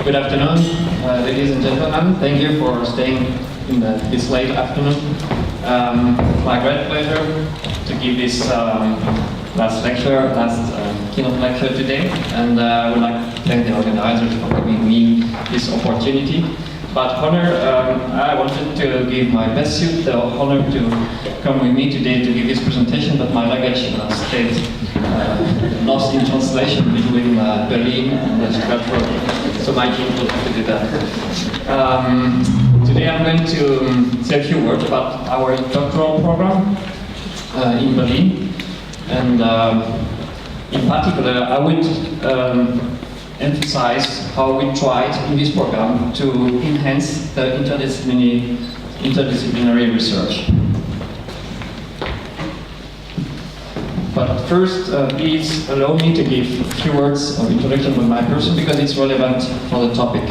Good afternoon, ladies and gentlemen. Thank you for staying in this late afternoon. My great pleasure to give this last keynote lecture today, and I would like to thank the organizers for giving me this opportunity. But I wanted to give my best suit the honor to come with me today to give this presentation, but my luggage stayed lost in translation between Berlin and Stratford, so my team will have to do that. Today I'm going to say a few words about our doctoral program in Berlin, and in particular I would emphasize how we tried in this program to enhance the interdisciplinary research. But first, please allow me to give a few words of introduction with my person because it's relevant for the topic.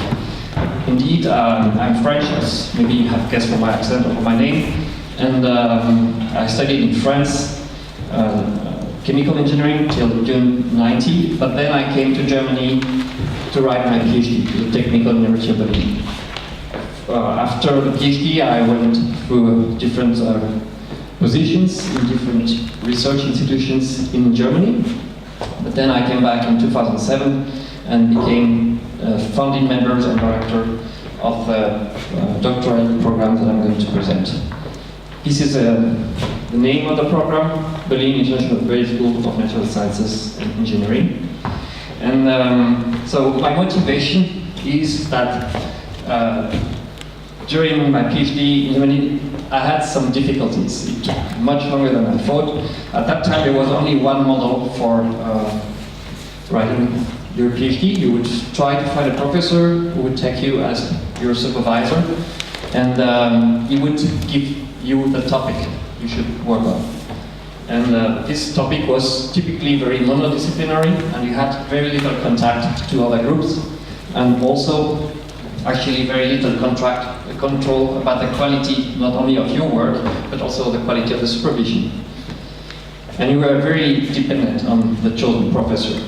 Indeed, I'm French, as maybe you have guessed from my accent or from my name, and I studied in France chemical engineering till June 90, but then I came to Germany to write my PhD at the Technical University of Berlin. After the PhD, I went through different positions in different research institutions in Germany, but then I came back in 2007 and became founding member and director of the doctoral program that I'm going to present. This is the name of the program, Berlin International Graduate School of Natural Sciences and Engineering. And so my motivation is that during my PhD in Germany, I had some difficulties. It took much longer than I thought. At that time, there was only one model for writing your PhD. You would try to find a professor who would take you as your supervisor, and he would give you the topic you should work on. And this topic was typically very monodisciplinary, and you had very little contact to other groups, and also actually very little control about the quality not only of your work, but also the quality of the supervision. And you were very dependent on the chosen professor.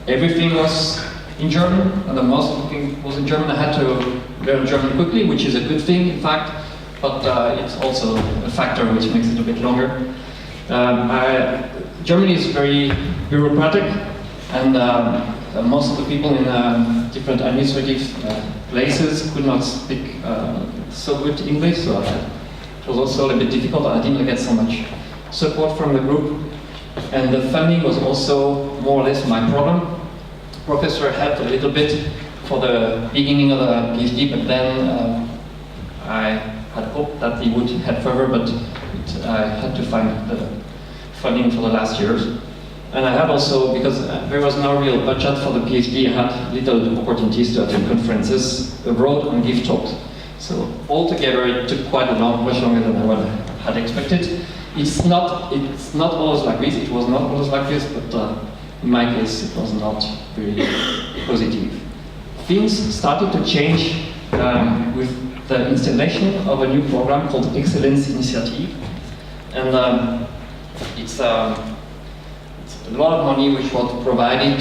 Everything was in German, and the most of it was in German. I had to learn German quickly, which is a good thing, in fact, but it's also a factor which makes it a bit longer. Germany is very bureaucratic, and most of the people in different administrative places could not speak so good English, so it was also a little bit difficult. I didn't get so much support from the group, and the funding was also more or less my problem. Professor helped a little bit for the beginning of the PhD, but then I had hoped that he would head further, but I had to find the funding for the last years. And I had also, because there was no real budget for the PhD, I had little opportunities to attend conferences abroad and give talks. So altogether it took quite much longer than I had expected. It's not always like this, it was not always like this, but in my case it was not really positive. Things started to change with the installation of a new program called Excellence Initiative. And it's a lot of money which was provided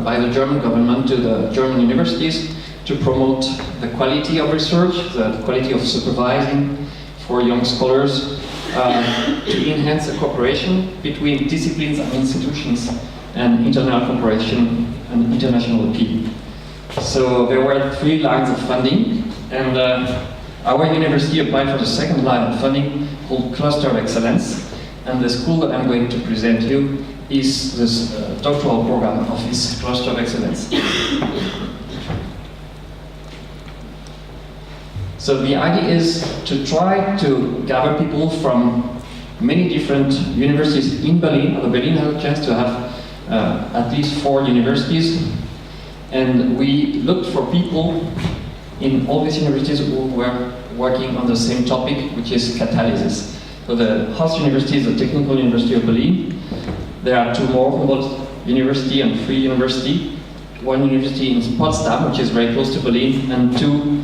by the German government to the German universities to promote the quality of research, the quality of supervising for young scholars, to enhance the cooperation between disciplines and institutions, and internal cooperation and international appeal. So there were 3 lines of funding, and our university applied for the second line of funding called Cluster of Excellence, and the school that I'm going to present you is this doctoral program of this Cluster of Excellence. So the idea is to try to gather people from many different universities in Berlin. Berlin has a chance to have at least 4 universities, and we looked for people in all these universities who were working on the same topic, which is catalysis. So the host university is the Technical University of Berlin. There are 2 more, Humboldt University and Free University. 1 university in Potsdam, which is very close to Berlin, and 2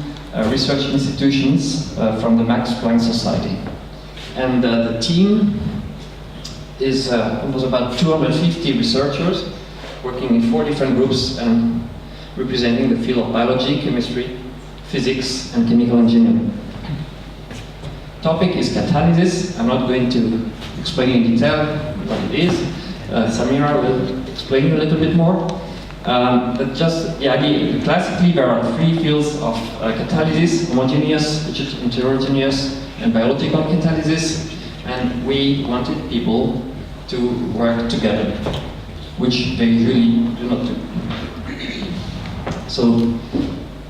research institutions from the Max Planck Society. And the team was about 250 researchers working in 4 different groups, and representing the field of biology, chemistry, physics, and chemical engineering. Topic is catalysis. I'm not going to explain in detail what it is. Samira will explain a little bit more. But just the idea, classically there are three fields of catalysis: homogeneous, heterogeneous, and biological catalysis. And we wanted people to work together, which they usually do not do. So,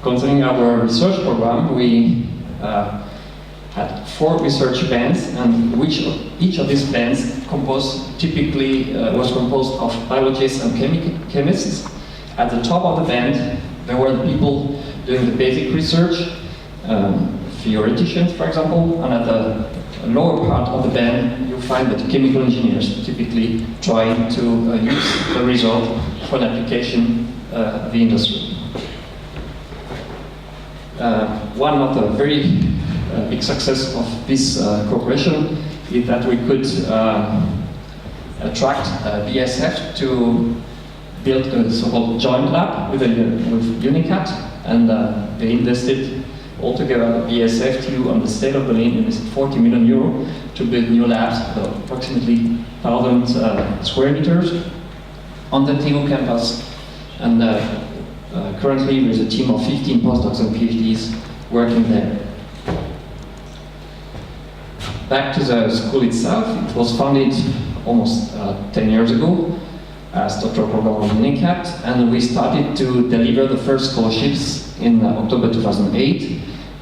concerning our research program, we had 4 research bands, and each of these bands typically was composed of biologists and chemists. At the top of the band, there were the people doing the basic research, theoreticians, for example, and at the lower part of the band, you find the chemical engineers, typically trying to use the result for an application of the industry. One of the very big success of this cooperation is that we could attract BSF to build a so-called joint lab with UNICAT, and they invested altogether BSF to, on the state of Berlin, invested 40 million euro to build new labs, approximately 1,000 square meters on the TU campus. And currently there is a team of 15 postdocs and PhDs working there. Back to the school itself, it was founded almost 10 years ago as doctoral program on UNICAT, and we started to deliver the first scholarships in October 2008.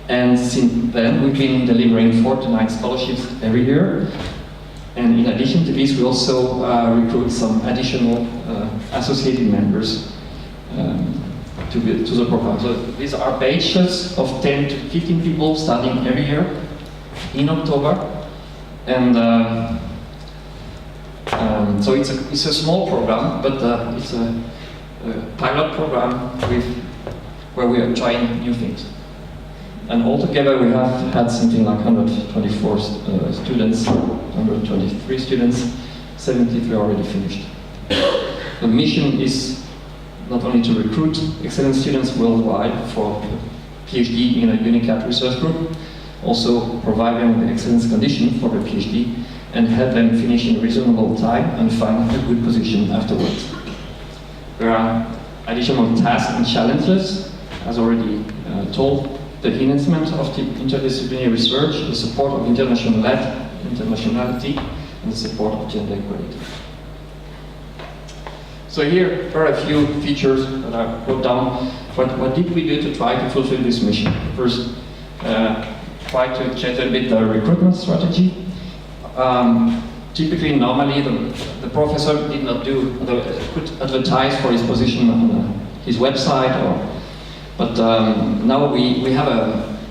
And since then, we've been delivering 4 to 9 scholarships every year. And in addition to this, we also recruit some additional associated members to the program. So these are batches of 10 to 15 people starting every year in October. And so it's a small program, but it's a pilot program where we are trying new things. And altogether we have had something like 124 students, 123 students, 73 already finished. The mission is not only to recruit excellent students worldwide for PhD in a UNICAT research group, also provide them with excellence condition for their PhD and help them finish in reasonable time and find a good position afterwards. There are additional tasks and challenges, as already told: the enhancement of the interdisciplinary research, the support of internationality, and the support of gender equality. So here are a few features that I wrote down. What did we do to try to fulfill this mission? First, try to change a bit the recruitment strategy. Typically, normally, the professor did not could advertise for his position on his website, but now we have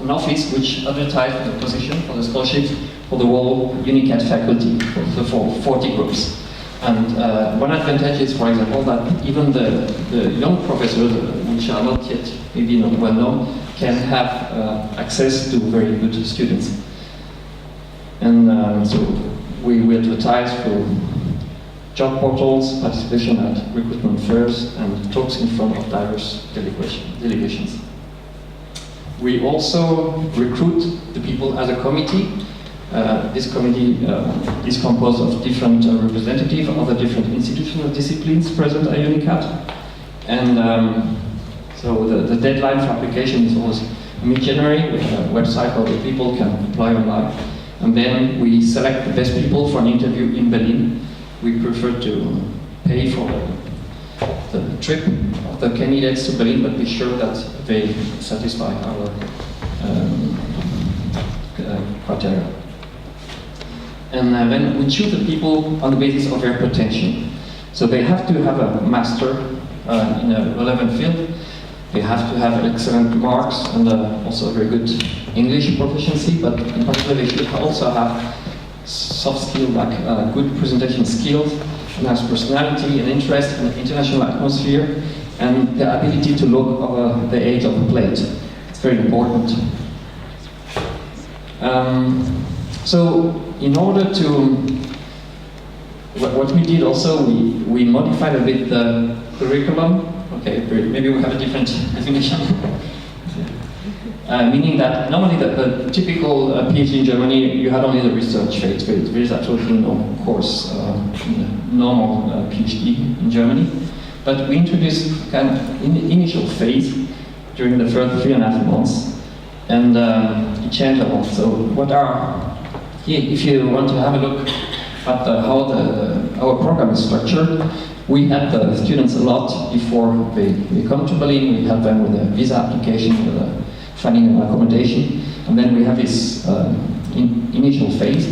an office which advertises the position for the scholarship for the whole UNICAT faculty for 40 groups. And one advantage is, for example, that even the young professors, which are not yet maybe not well known, can have access to very good students. And so we advertise for job portals, participation at recruitment fairs, and talks in front of diverse delegations. We also recruit the people as a committee. This committee is composed of different representatives of the different institutional disciplines present at UNICAT. And so the deadline for application is always mid-January, with a website where the people can apply online. And then we select the best people for an interview in Berlin. We prefer to pay for the trip of the candidates to Berlin, but be sure that they satisfy our criteria. And then we choose the people on the basis of their potential. So they have to have a master in a relevant field. They have to have excellent marks and also very good English proficiency, but in particular they should also have soft skills like good presentation skills, a nice personality and interest in the international atmosphere, and the ability to look over the edge of the plate. It's very important. So in order to, what we did also, we modified a bit the curriculum Okay, maybe we have a different definition. Meaning that normally the typical PhD in Germany, you had only the research phase. There is absolutely no course in the normal PhD in Germany. But we introduced kind of initial phase during the first 3.5 months, and it changed a lot. So what are, if you want to have a look at how our program is structured, we help the students a lot before they come to Berlin. We help them with a visa application, with a finding an accommodation, and then we have this initial phase,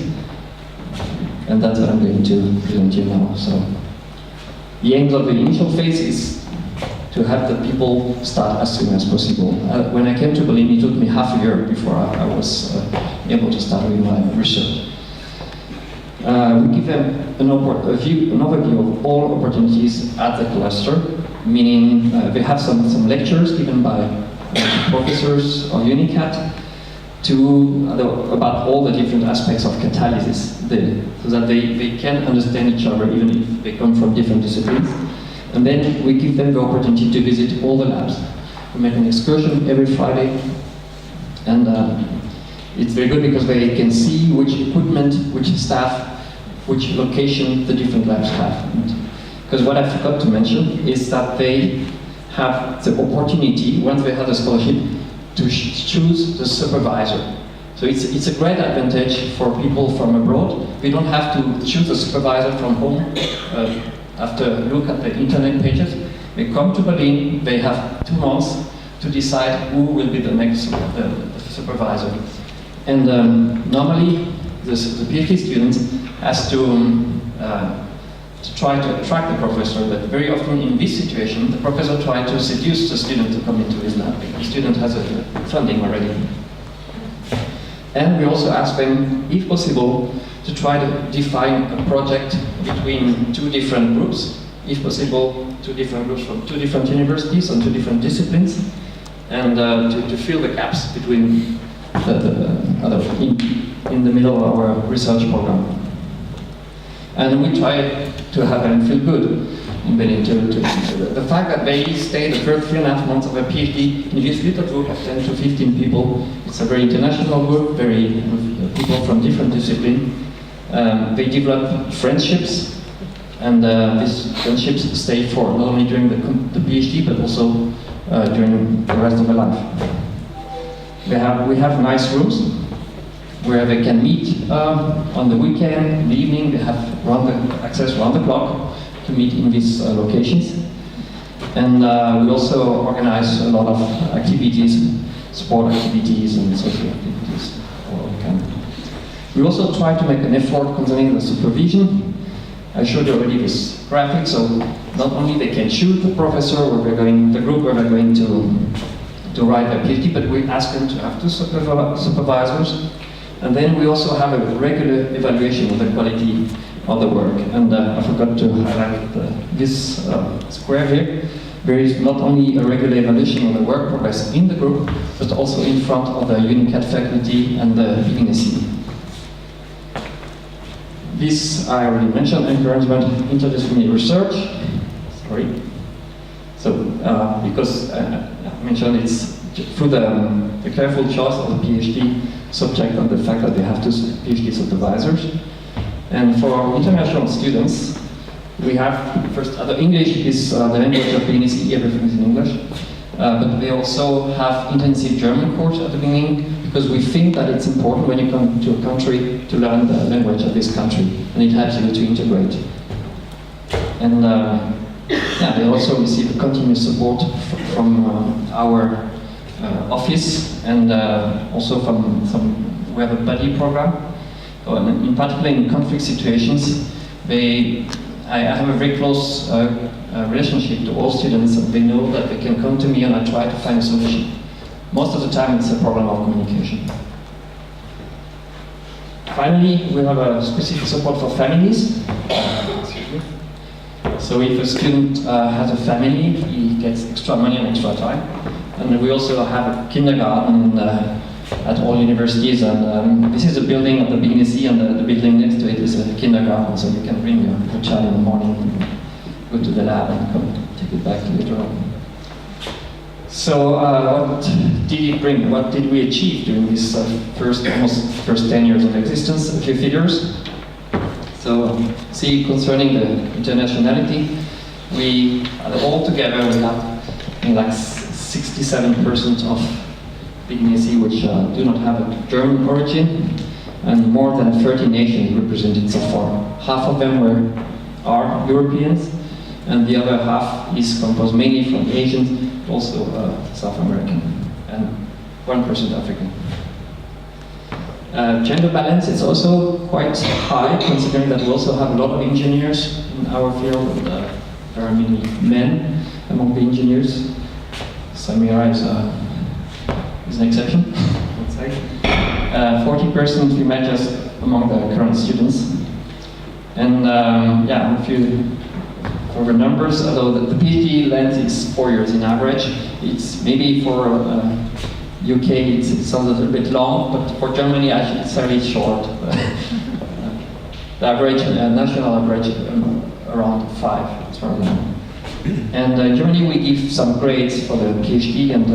and that's what I'm going to present you now. So the aim of the initial phase is to have the people start as soon as possible. When I came to Berlin, it took me half a year before I was able to start with my research. We give them an overview of all opportunities at the cluster, meaning they have some lectures given by professors or UNICAT about all the different aspects of catalysis, so that they can understand each other even if they come from different disciplines. And then we give them the opportunity to visit all the labs. We make an excursion every Friday, and it's very good because they can see which equipment, which staff, which location the different labs have. Because what I forgot to mention is that they have the opportunity, once they have the scholarship, to choose the supervisor. So it's a great advantage for people from abroad. We don't have to choose a supervisor from home after look at the internet pages. They come to Berlin, they have 2 months to decide who will be the next supervisor. And normally the PhD student has to try to attract the professor, but very often in this situation, the professor tries to seduce the student to come into his lab, because the student has a funding already. And we also ask them, if possible, to try to define a project between 2 different groups, if possible, 2 different groups from 2 different universities and 2 different disciplines, and to fill the gaps between in the middle of our research program. And we try to have them feel good in Berlin. The fact that they stay the first 3.5 months of a PhD in this little group of 10 to 15 people, it's a very international group, very people from different disciplines. They develop friendships, and these friendships stay for not only during the PhD, but also during the rest of their life. We have nice rooms where they can meet on the weekend, in the evening. They have access round the clock to meet in these locations. And we also organize a lot of activities, sport activities and social activities. We also try to make an effort concerning the supervision. I showed you already this graphic, so not only they can choose the professor where the group where they're going to write their PhD, but we ask them to have 2 supervisors. And then we also have a regular evaluation of the quality of the work. And I forgot to highlight this square here. There is not only a regular evaluation of the work progress in the group, but also in front of the UNICAT faculty and the BIG-NSE. This I already mentioned, encouragement interdisciplinary research. Sorry. So, because I mentioned it's through the careful choice of the PhD subject and the fact that they have 2 PhD supervisors. And for international students, we have, first, English is the language of BIG-NSE, everything is in English. But we also have intensive German course at the beginning, because we think that it's important when you come to a country to learn the language of this country, and it helps you to integrate. And they also receive continuous support from our office, and also we have a buddy program. In particular, in conflict situations, I have a very close relationship to all students, and they know that they can come to me and I try to find a solution. Most of the time, it's a problem of communication. Finally, we have a specific support for families. So if a student has a family, he gets extra money and extra time. And we also have a kindergarten at all universities, and this is a building of the BIG-NSE, and the building next to it is a kindergarten, so you can bring your child in the morning and go to the lab and come take it back later on. So what did it bring? What did we achieve during this first 10 years of existence? A few figures. So see, concerning the internationality, we all together we have like 67% of BIG-NSE which do not have a German origin, and more than 30 nations represented so far. Half of them are Europeans, and the other half is composed mainly from Asians, also South American, and 1% African. Gender balance is also quite high, considering that we also have a lot of engineers in our field, and there are many men among the engineers. Samira is an exception, let's say. 40% female just among the current students. And yeah, a few further numbers, although the PhD length is 4 years in average. It's maybe for UK it sounds a little bit long, but for Germany actually it's fairly short. The average, national average, around 5 as far as I know. And in Germany we give some grades for the PhD, and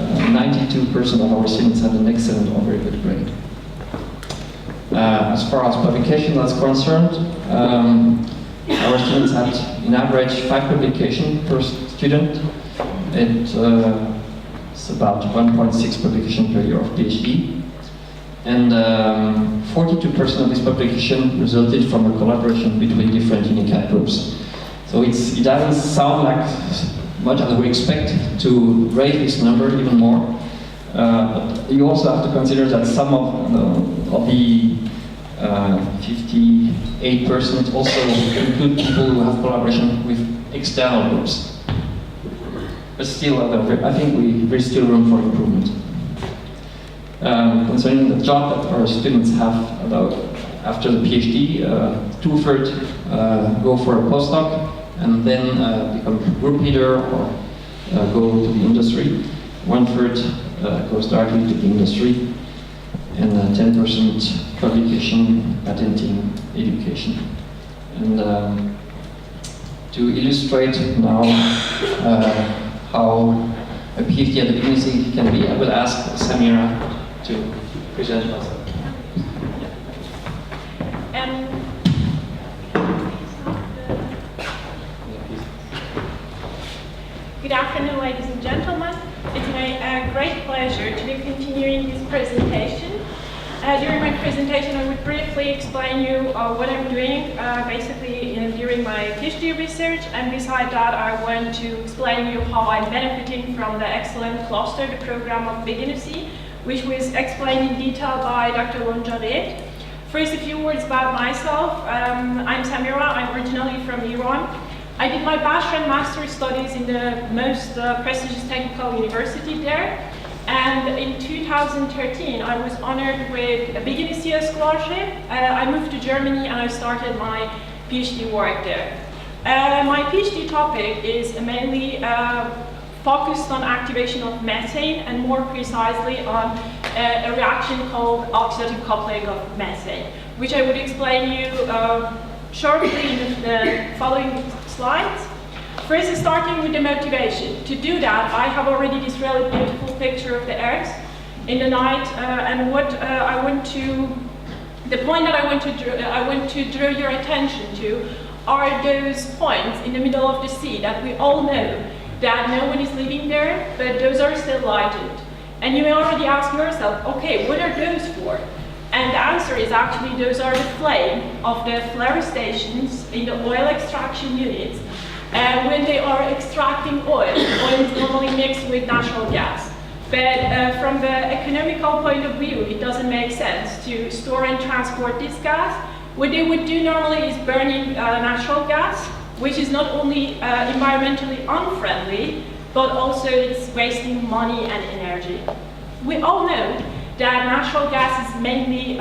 92% of our students had an excellent or very good grade. As far as publication is concerned, our students had, in average, 5 publications per student. It's about 1.6 publications per year of PhD. And 42% of this publication resulted from a collaboration between different UNICAD groups. So it doesn't sound like much as we expect to raise this number even more. But you also have to consider that some of the 58% also include people who have collaboration with external groups. But still, I think there's still room for improvement. Concerning the job that our students have after the PhD, 2/3 go for a postdoc and then become group leader or go to the industry. 1/3 goes directly to the industry, and 10% publication, patenting, education. And to illustrate now how a PhD at the BIG-NSE can be, I will ask Samira to present herself. Good afternoon, ladies and gentlemen. It's my great pleasure to be continuing this presentation. During my presentation, I would briefly explain you what I'm doing basically during my PhD research, and beside that, I want to explain you how I'm benefiting from the excellent cluster, the program of BIG-NSE, which was explained in detail by Dr. Lonjaret. First, a few words about myself. I'm Samira. I'm originally from Iran. I did my bachelor and master's studies in the most prestigious technical university there. And in 2013, I was honored with a BIG-NSE scholarship. I moved to Germany and I started my PhD work there. My PhD topic is mainly focused on activation of methane, and more precisely on a reaction called oxidative coupling of methane, which I would explain you shortly in the following slides. First, starting with the motivation. To do that, I have already this really beautiful picture of the Earth in the night, and the point that I want to draw your attention to are those points in the middle of the sea that we all know that no one is living there, but those are still lighted. And you may already ask yourself, okay, what are those for? And the answer is actually those are the flame of the flare stations in the oil extraction units. When they are extracting oil is normally mixed with natural gas. But from the economical point of view, it doesn't make sense to store and transport this gas. What they would do normally is burning natural gas, which is not only environmentally unfriendly, but also it's wasting money and energy. We all know that natural gas is mainly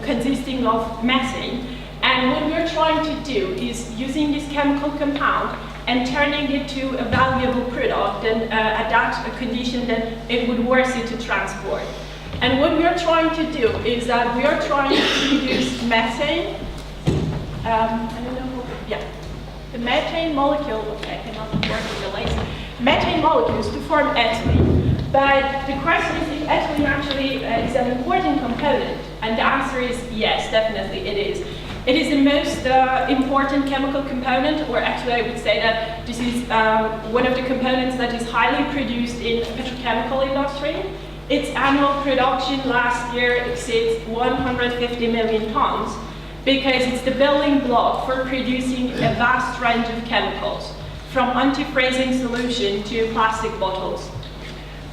consisting of methane. And what we're trying to do is using this chemical compound and turning it to a valuable product, and at that condition, then it would worth it to transport. And what we are trying to do is that we are trying to use methane. I don't know. Yeah. the methane molecule, okay, I cannot work with the laser, methane molecules to form ethylene. But the question is if ethylene actually is an important component, and the answer is yes, definitely it is. It is the most important chemical component, or actually I would say that this is one of the components that is highly produced in the petrochemical industry. Its annual production last year exceeds 150 million tons because it's the building block for producing a vast range of chemicals, from anti-freezing solution to plastic bottles.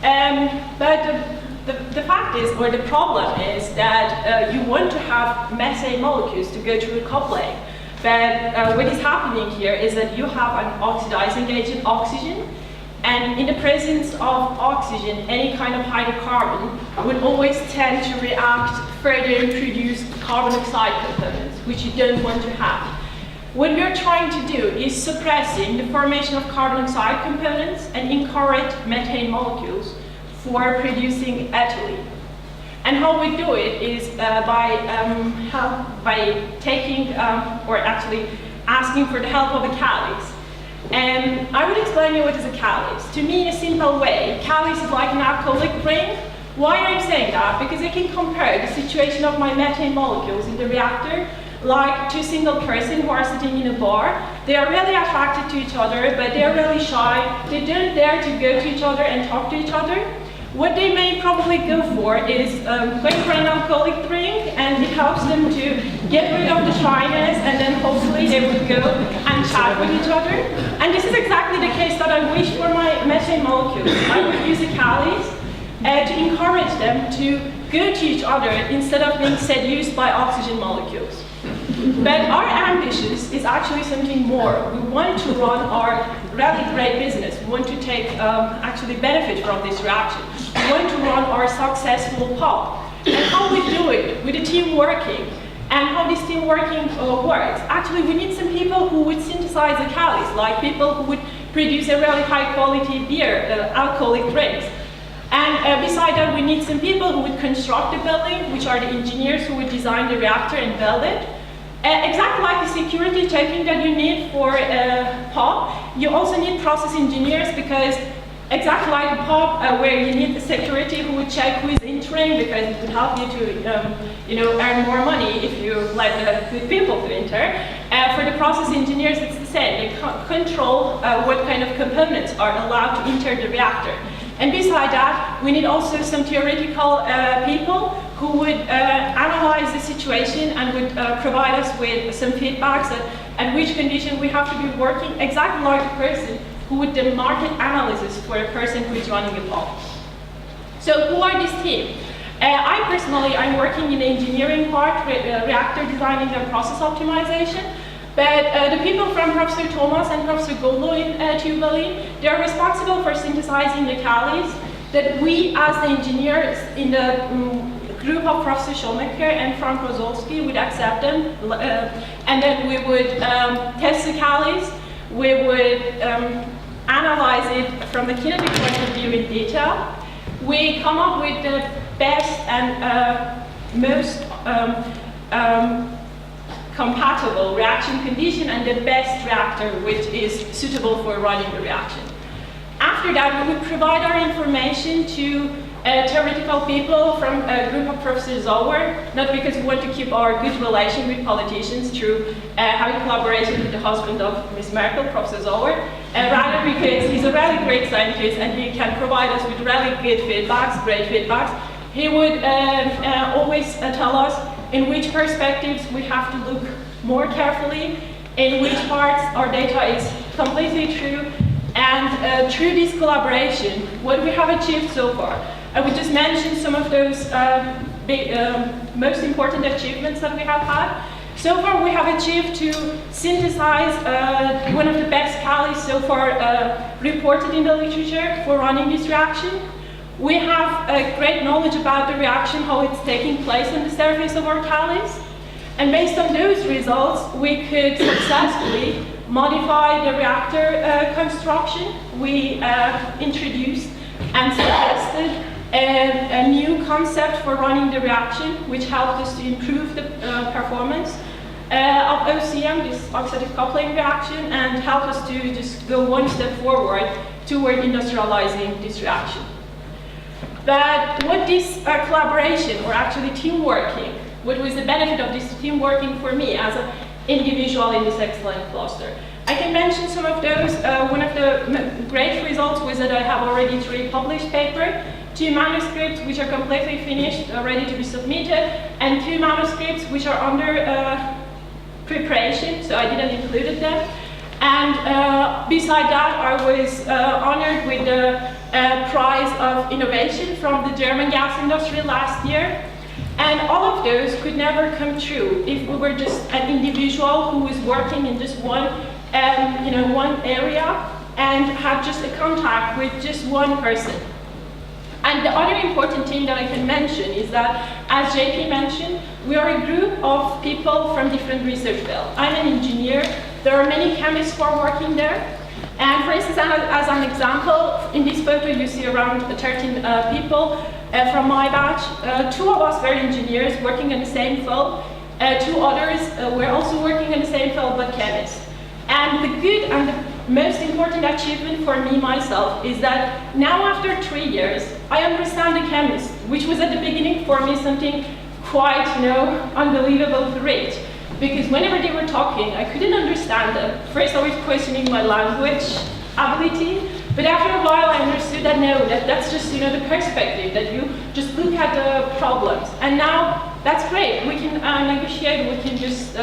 But the fact is, or the problem is that you want to have methane molecules to go through coupling. But what is happening here is that you have an oxidizing agent, oxygen, and in the presence of oxygen, any kind of hydrocarbon would always tend to react further and produce carbon oxide components, which you don't want to have. What we're trying to do is suppressing the formation of carbon oxide components and encourage methane molecules for producing ethylene. And how we do it is by taking, or actually asking for the help of a catalyst. And I would explain you what is a catalyst. To me, in a simple way, catalyst is like an alcoholic drink. Why I'm saying that? Because I can compare the situation of my methane molecules in the reactor like two single persons who are sitting in a bar. They are really attracted to each other, but they are really shy. They don't dare to go to each other and talk to each other. What they may probably go for is going for an alcoholic drink, and it helps them to get rid of the shyness, and then hopefully they would go and chat with each other. And this is exactly the case that I wish for my methane molecules. I would use a catalyst to encourage them to go to each other instead of being seduced by oxygen molecules. But our ambition is actually something more. We want to run our really great business. We want to take actually benefit from this reaction. We want to run our successful pub. And how we do it with the team working, and how this team working works. Actually, we need some people who would synthesize the catalyst, like people who would produce a really high quality beer, alcoholic drinks. And beside that, we need some people who would construct the building, which are the engineers who would design the reactor and build it. Exactly like the security checking that you need for a pub, you also need process engineers, because exactly like a pub where you need the security who would check who is entering, because it would help you to earn more money if you let the good people to enter. For the process engineers, it's the same. They control what kind of components are allowed to enter the reactor. And beside that, we need also some theoretical people who would analyze the situation and would provide us with some feedbacks at which condition we have to be working, exactly like a person who would do market analysis for a person who is running a pub. So who are this team? I personally, I'm working in the engineering part, reactor designing and process optimization. But the people from Professor Thomas and Professor Gollo in TU Berlin, they are responsible for synthesizing the catalyst that we, as the engineers in the group of Professor Schomaker and Frank Rosolski, would accept them, and then we would test the catalyst. We would analyze it from the kinetic point of view in detail. We come up with the best and most compatible reaction condition and the best reactor which is suitable for running the reaction. After that, we would provide our information to theoretical people from a group of Professor Zauer, not because we want to keep our good relation with politicians through having collaboration with the husband of Ms. Merkel, Professor Zauer, rather because he's a really great scientist and he can provide us with really good feedbacks, great feedbacks. He would always tell us in which perspectives we have to look more carefully, in which parts our data is completely true, and through this collaboration, what we have achieved so far. I would just mention some of those most important achievements that we have had. So far, we have achieved to synthesize one of the best catalysts so far reported in the literature for running this reaction. We have great knowledge about the reaction, how it's taking place on the surface of our catalyst. And based on those results, we could successfully modify the reactor construction. We introduced and suggested a new concept for running the reaction, which helped us to improve the performance. of OCM, this oxidative coupling reaction, and help us to just go one step forward toward industrializing this reaction. But what this collaboration, or actually team working, what was the benefit of this team working for me as an individual in this excellent cluster? I can mention some of those. One of the great results was that I have already 3 published papers, 2 manuscripts which are completely finished, ready to be submitted, and 2 manuscripts which are under preparation, so I didn't include them. And beside that, I was honored with the Prize of Innovation from the German gas industry last year. And all of those could never come true if we were just an individual who was working in just one area and had just a contact with just one person. And the other important thing that I can mention is that, as JP mentioned, we are a group of people from different research fields. I'm an engineer. There are many chemists who are working there. And for instance, as an example, in this photo you see around 13 people from my batch. 2 of us were engineers working in the same field. 2 others were also working in the same field but chemists. And the good and the most important achievement for me myself is that now after 3 years, I understand the chemist, which was at the beginning for me something quite, unbelievable great. Because whenever they were talking, I couldn't understand them. First I was questioning my language ability, but after a while I understood that no, that's just the perspective, that you just look at the problems. And now that's great. We can negotiate, we can just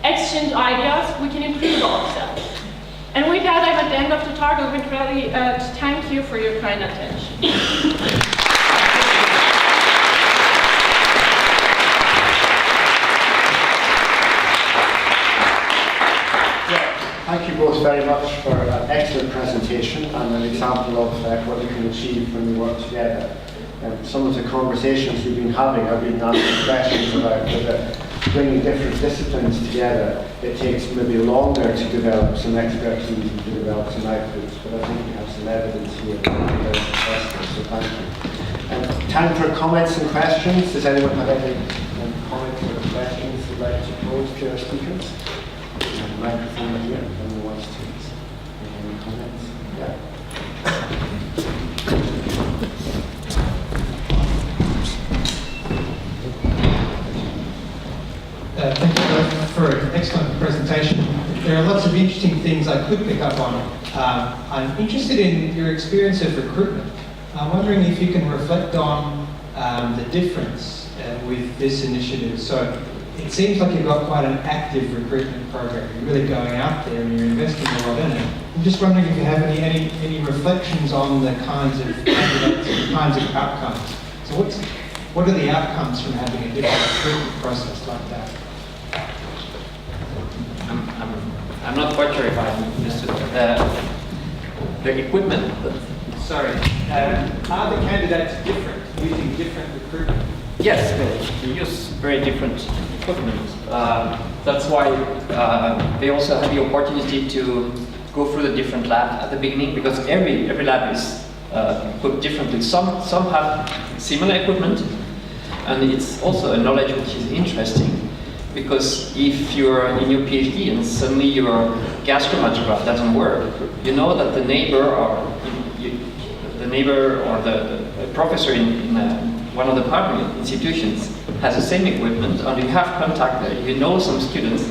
exchange ideas, we can improve ourselves. And with that, I'm at the end of the talk. I would really thank you for your kind attention. Thank you both very much for an excellent presentation and an example of what you can achieve when you work together. Some of the conversations we've been having, I've been asking questions about whether bringing different disciplines together, it takes maybe longer to develop some expertise and to develop some outputs, but I think we have some evidence here that it's very successful, so thank you. Time for comments and questions. Does anyone have any comments or questions they'd like to pose to our speakers? Microphone here, if anyone wants to make any comments. Yeah. Thank you both for an excellent presentation. There are lots of interesting things I could pick up on. I'm interested in your experience of recruitment. I'm wondering if you can reflect on the difference with this initiative. So it seems like you've got quite an active recruitment program. You're really going out there and you're investing a lot in it. I'm just wondering if you have any reflections on the kinds of candidates and the kinds of outcomes. So what are the outcomes from having a different recruitment process like that? I'm not quite sure if I understood the equipment. Sorry. Are the candidates different, using different recruitment? Yes, they use very different equipment. That's why they also have the opportunity to go through the different labs at the beginning, because every lab is put differently. Some have similar equipment, and it's also a knowledge which is interesting. Because if you're in your PhD and suddenly your gas chromatograph doesn't work, you know that the neighbor or the professor in one of the partner institutions has the same equipment, and you have contact there, you know some students,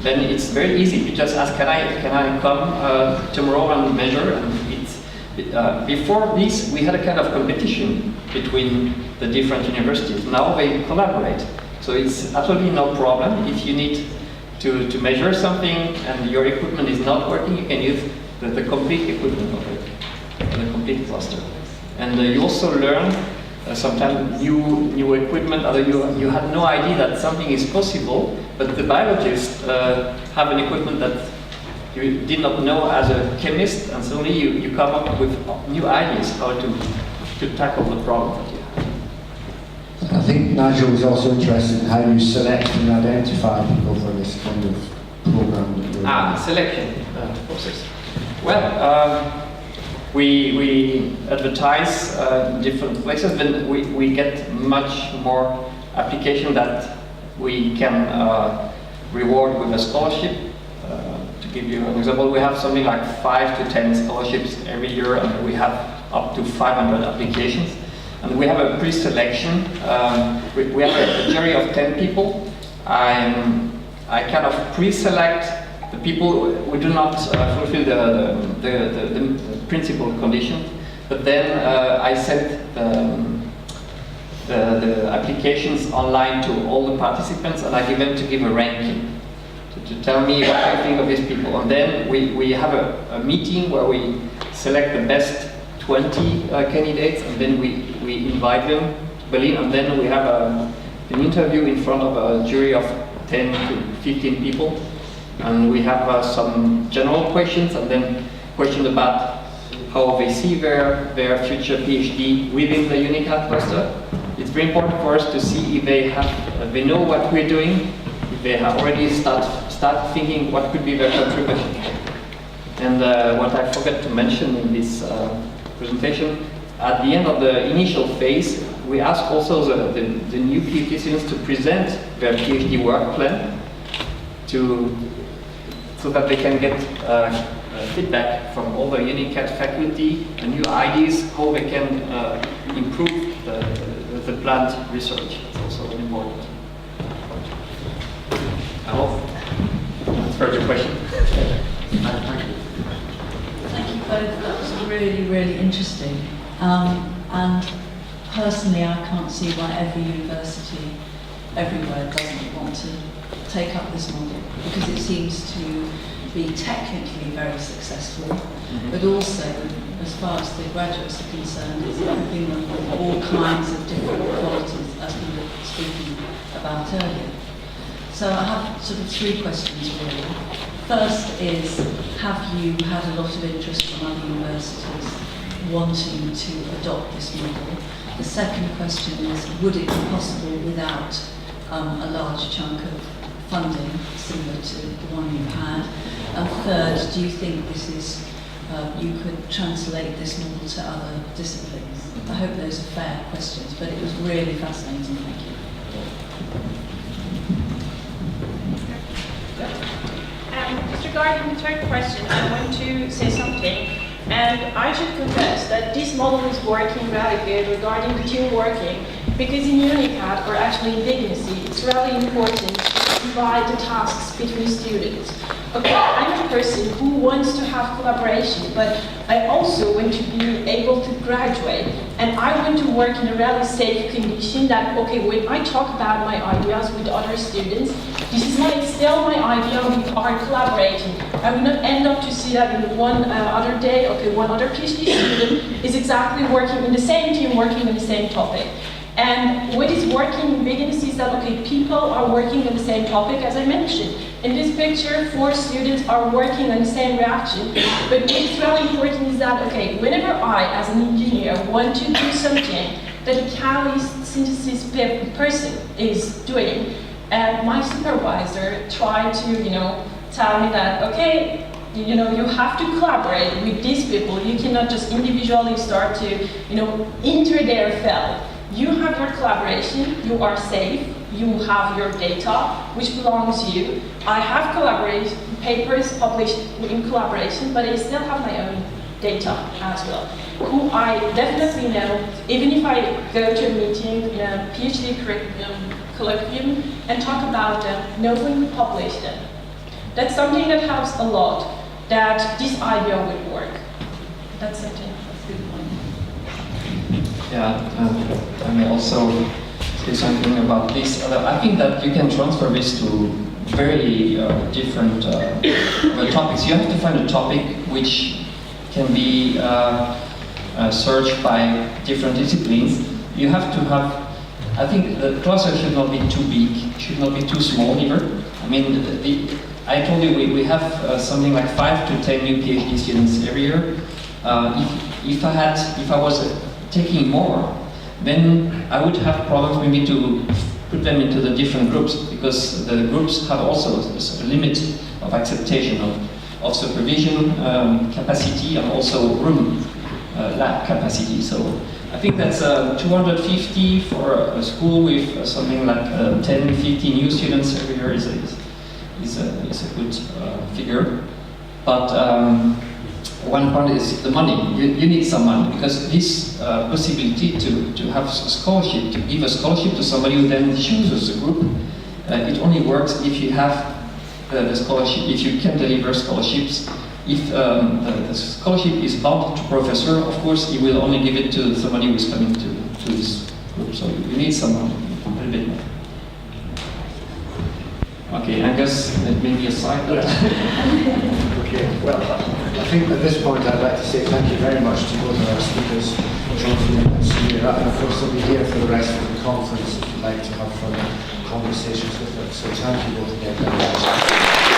then it's very easy. You just ask, can I come tomorrow and measure? And before this, we had a kind of competition between the different universities. Now they collaborate. So it's absolutely no problem. If you need to measure something and your equipment is not working, you can use the complete equipment of it, the complete cluster. And you also learn sometimes new equipment, although you had no idea that something is possible, but the biologists have an equipment that you did not know as a chemist, and suddenly you come up with new ideas how to tackle the problem that you have. I think Nigel was also interested in how you select and identify people for this kind of program. Selection process. Well, we advertise different places, but we get much more application that we can reward with a scholarship. To give you an example, we have something like 5 to 10 scholarships every year, and we have up to 500 applications. And we have a pre-selection. We have a jury of 10 people. I kind of pre-select the people who do not fulfill the principal conditions, but then I send the applications online to all the participants, and I give them to give a ranking to tell me what I think of these people. And then we have a meeting where we select the best 20 candidates, and then we invite them to Berlin, and then we have an interview in front of a jury of 10 to 15 people, and we have some general questions, and then questions about how they see their future PhD within the UNICAD cluster. It's very important for us to see if they know what we're doing, if they have already start thinking what could be their contribution. And what I forgot to mention in this presentation, at the end of the initial phase, we ask also the new PhD students to present their PhD work plan so that they can get feedback from all the UNICAD faculty, and new ideas how they can improve the planned research. It's also important. I hope that's for your question. Thank you. Thank you both. That was really, really interesting. And personally, I can't see why every university everywhere doesn't want to take up this model, because it seems to be technically very successful, but also, as far as the graduates are concerned, it's everything with all kinds of different qualities, as we were speaking about earlier. So I have sort of 3 questions really. First is, have you had a lot of interest from other universities wanting to adopt this model? The second question is, would it be possible without a large chunk of funding similar to the one you've had? And third, do you think this is, you could translate this model to other disciplines? I hope those are fair questions, but it was really fascinating. Thank you. Just regarding the third question, I want to say something. And I should confess that this model is working very good regarding the team working, because in UNICAD, or actually in BIG-NSE, it's really important to divide the tasks between students. Okay, I'm a person who wants to have collaboration, but I also want to be able to graduate, and I want to work in a really safe condition that, okay, when I talk about my ideas with other students, this is still my idea, we are collaborating. I will not end up to see that in one other day, okay, one other PhD student is exactly working in the same team, working on the same topic. And what is working in BIG-NSE is that, okay, people are working on the same topic, as I mentioned. In this picture, 4 students are working on the same reaction. But what is really important is that, okay, whenever I, as an engineer, want to do something that a catalyst synthesis person is doing, and my supervisor tried to, tell me that, okay, you have to collaborate with these people. You cannot just individually start to, enter their field. You have your collaboration, you are safe, you have your data, which belongs to you. I have collaboration papers published in collaboration, but I still have my own data as well, who I definitely know, even if I go to a meeting in a PhD colloquium and talk about them, no one would publish them. That's something that helps a lot, that this idea would work. That's something. Yeah, I may also say something about this. I think that you can transfer this to very different topics. You have to find a topic which can be searched by different disciplines. You have to have, I think the cluster should not be too big, should not be too small either. I mean, I told you we have something like 5 to 10 new PhD students every year. If I was taking more, then I would have problems maybe to put them into the different groups, because the groups have also a limit of acceptation of supervision, capacity, and also room. lab capacity. So I think that's 250 for a school with something like 10, 15 new students every year is a good figure. But one point is the money. You need some money, because this possibility to have a scholarship, to give a scholarship to somebody who then chooses a group, it only works if you have the scholarship, if you can deliver scholarships. If the scholarship is bound to professor, of course, he will only give it to somebody who is coming to this group. So you need some money, a little bit more. Okay, I guess that may be a side. Okay, well, I think at this point I'd like to say thank you very much to both of our speakers, Jean-Philippe and Samira, and of course they'll be here for the rest of the conference if you'd like to have further conversations with them. So thank you both again very much.